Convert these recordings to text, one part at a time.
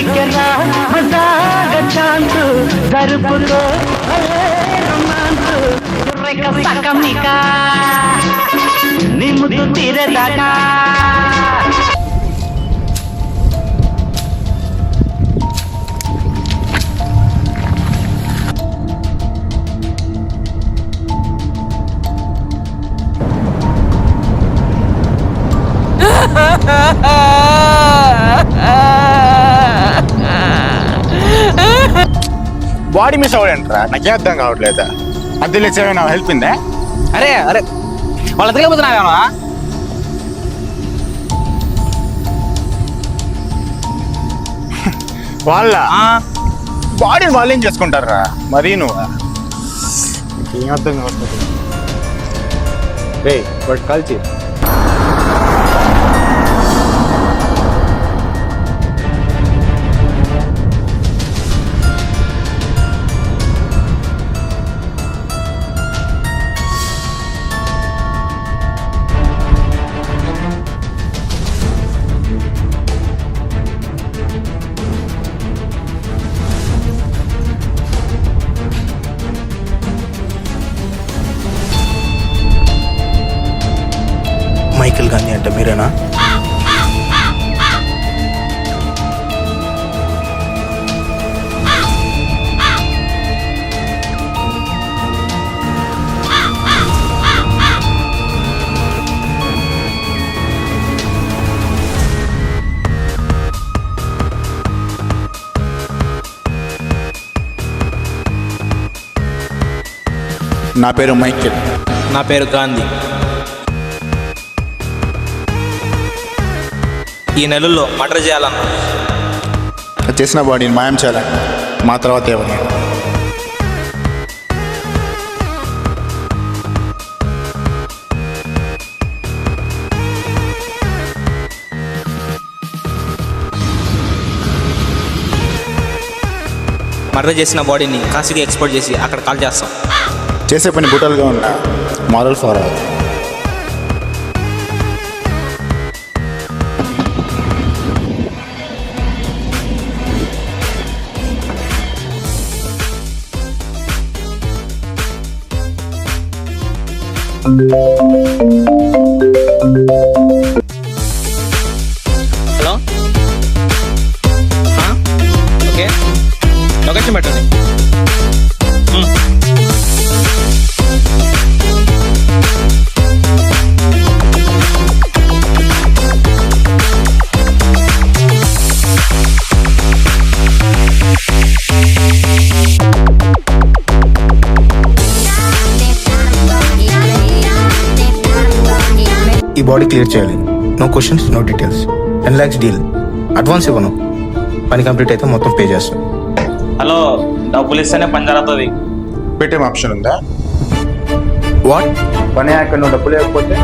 దొరికెనా మజాగా chance జరుపుకో romance రెక్క సకమిక నీ ముద్దు తీరేదాకా బాడీ మిస్ అవ్వడంట్రా, నాకే అర్థం కావట్లేదు. మధ్యలో నా హెల్ప్ ఇందే. అరే అరే వాళ్ళ తిరగబోతున్నా వాళ్ళ బాడీని వాళ్ళు ఏం చేసుకుంటారా? మరీ నువ్వు ఏం అర్థం కావట్లేదు. రే బట్ కాల్చి మైకేల్ గాంధీ అంటే మీరేనా? నా పేరు మైకేల్. నా పేరు గాంధీ. ఈ నెలల్లో మర్డర్ చేయాలన్నా. చేసిన బాడీని మాయం చేయాలంట. మా తర్వాత ఎవరు? మర్డర్ చేసిన బాడీని కాశీకి ఎక్స్పోర్ట్ చేసి అక్కడ కాల్ చేస్తాం. చేసే పని బుటల్గా ఉన్నా మారల్ ఫార్వర్డ్. హలో, ఓకే, లొకేషన్ పెట్టండి. ఈ బాడీ క్లియర్ చేయాలి. No questions, no details. 10 lakhs deal. Advance ఇవ్వను. పని కంప్లీట్ అయితే మొత్తం పే చేస్తాను. హలో, డబ్బులు ఇస్తేనే పని జరుగుతుంది. పెట్టే ఆప్షన్ ఉందా? వాట్? పని అక్కడ నువ్వు డబ్బులు లేకపోతే?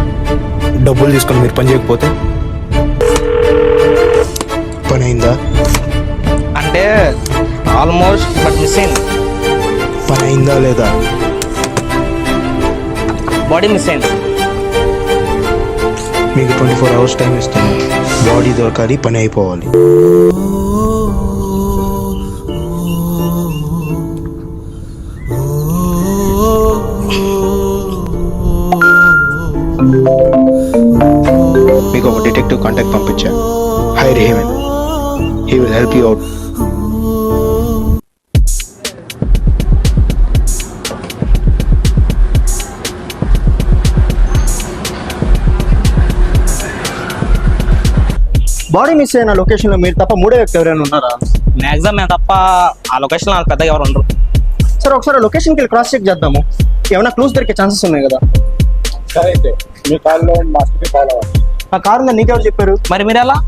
డబ్బులు తీసుకొని మీరు పని చేయకపోతే పని అయిందా? అంటే ఆల్మోస్ట్ బట్ మిస్సింగ్. పని అయిందా లేదా? బాడీ మిస్ అయింది. మీకు 24 hours టైం ఇస్తాను. బాడీ దొరకాలి, పని అయిపోవాలి. మీకు ఒక డిటెక్టివ్ కాంటాక్ట్ పంపించా. Hire him. He will help you out. Body miss అయిన లొకేషన్లో మీరు తప్ప మూడో వ్యక్తి ఎవరైనా ఉన్నారా? మ్యాక్సిమం మేము తప్ప ఆ లొకేషన్లో నాకు పెద్దగా ఎవరు ఉండరు. సరే, ఒకసారి లొకేషన్కి వెళ్ళి క్రాస్ చెక్ చేద్దాము. ఏమైనా క్లూస్ దొరికే ఛాన్సెస్ ఉన్నాయి కదా? సరే అయితే మీ కాల్లో మాస్టర్కి కాల్ అవ్వాలి. ఆ కారు ఉందని నీకెవరు చెప్పారు? మరి మీరు ఎలా?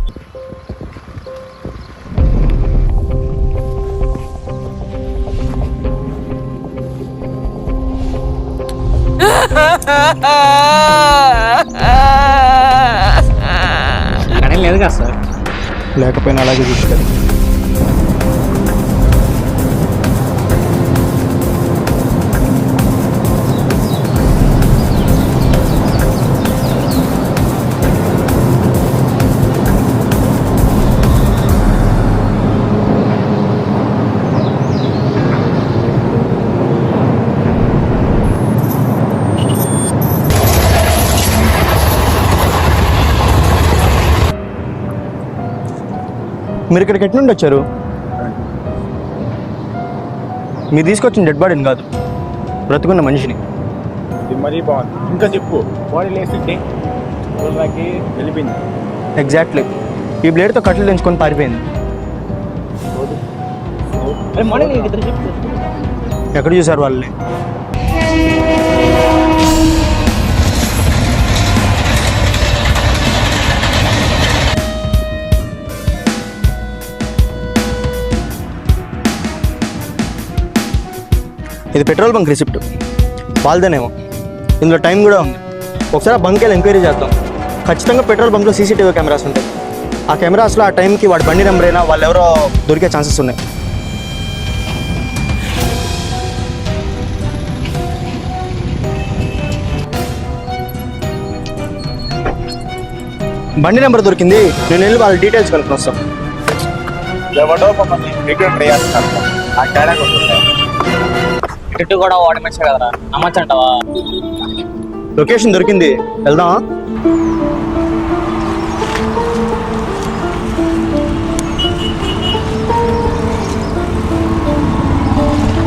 అక్కడేం లేదు కదా సార్. లేకపోయినా అలాగే తీసుకెళ్ళి. మీరు ఇక్కడికి ఎట్లా నుండి వచ్చారు? మీరు తీసుకొచ్చిన డెడ్ బాడీని కాదు, బ్రతుకున్న మనిషిని. ఇది మరీ బాగుంది. ఇంకా చెప్పు. బాడీ లేస్తుంటే వాళ్ళకి వెళ్ళిపోయింది. ఎగ్జాక్ట్లీ. ఈ బ్లేడ్తో కట్లు తెంచుకొని పారిపోయింది. ఎక్కడ చూసారు వాళ్ళని? ఇది పెట్రోల్ బంక్ రిసిప్ట్, వాళ్ళదేనేమో. ఇందులో టైం కూడా ఉంది. ఒకసారి ఆ బంక్ వెళ్ళి ఎంక్వైరీ చేద్దాం. ఖచ్చితంగా పెట్రోల్ బంక్లో సీసీటీవీ కెమెరాస్ ఉంటాయి. ఆ కెమెరాస్లో ఆ టైంకి వాడి బండి నెంబర్ అయినా వాళ్ళు ఎవరో దొరికే ఛాన్సెస్ ఉన్నాయి. బండి నెంబర్ దొరికింది. నేను వెళ్ళి వాళ్ళ డీటెయిల్స్ కనుక్కొని వస్తాను. ఎవడో మమ్మల్ని రిగ్రెట్ చేయాలి. ఆ తేడా కొట్టుకుంటాయి. ఇటు కూడా ఓడమేసా కదరా, నమ్మచ్చంటావా? లొకేషన్ దొరికింది, వెళ్దామా?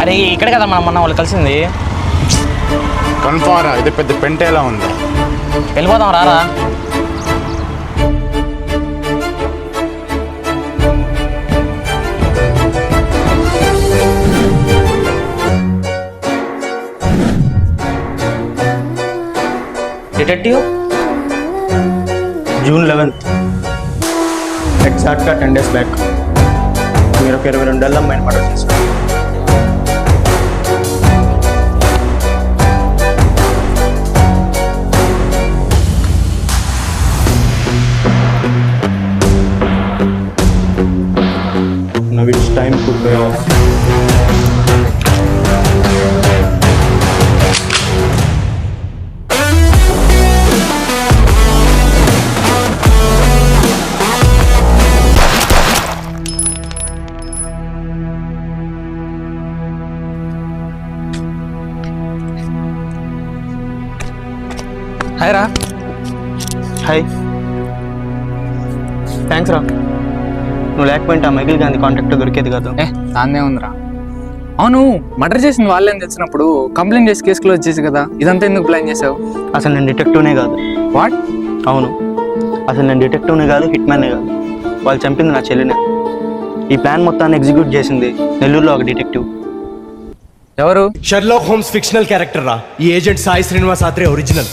అరే ఇక్కడ కదా మనం మొన్న వాళ్ళు కలిసింది. కన్ఫామ్ రా, ఇది పెద్ద పెంటేలా ఉంది. వెళ్ళిపోదాం రారా. డిటెక్టివ్, జూన్ 11th, ఎగ్జాక్ట్గా 10 days బ్యాక్ మీరు ఒక 22 ఏళ్ళ అమ్మాయిని మర్డర్ చేశారు. Now it's time to pay off. Hi రా. హాయ్, థ్యాంక్స్ రా. నువ్వు లేకపోయింటే ఆ మైకిల్ గాంధీ కాంటాక్ట్ దొరికేది కాదు. దాన్నే ఉందిరా. అవును, మర్డర్ చేసిన వాళ్ళని తెలిసినప్పుడు కంప్లైంట్ చేసి కేసు క్లోజ్ చేసి కదా, ఇదంతా ఎందుకు ప్లాన్ చేసావు? అసలు నేను డిటెక్టివ్నే కాదు. వాట్? అవును, అసలు నేను డిటెక్టివ్నే కాదు, హిట్ మ్యాన్నే కాదు. వాళ్ళు చంపింది నా చెల్లినే. ఈ ప్లాన్ మొత్తాన్ని ఎగ్జిక్యూట్ చేసింది నెల్లూరులో ఒక డిటెక్టివ్. ఎవరు? షెర్లాక్ హోమ్స్ ఫిక్షనల్ క్యారెక్టర్ రా. ఈ ఏజెంట్ సాయి శ్రీనివాస్ ఆత్రే ఒరిజినల్.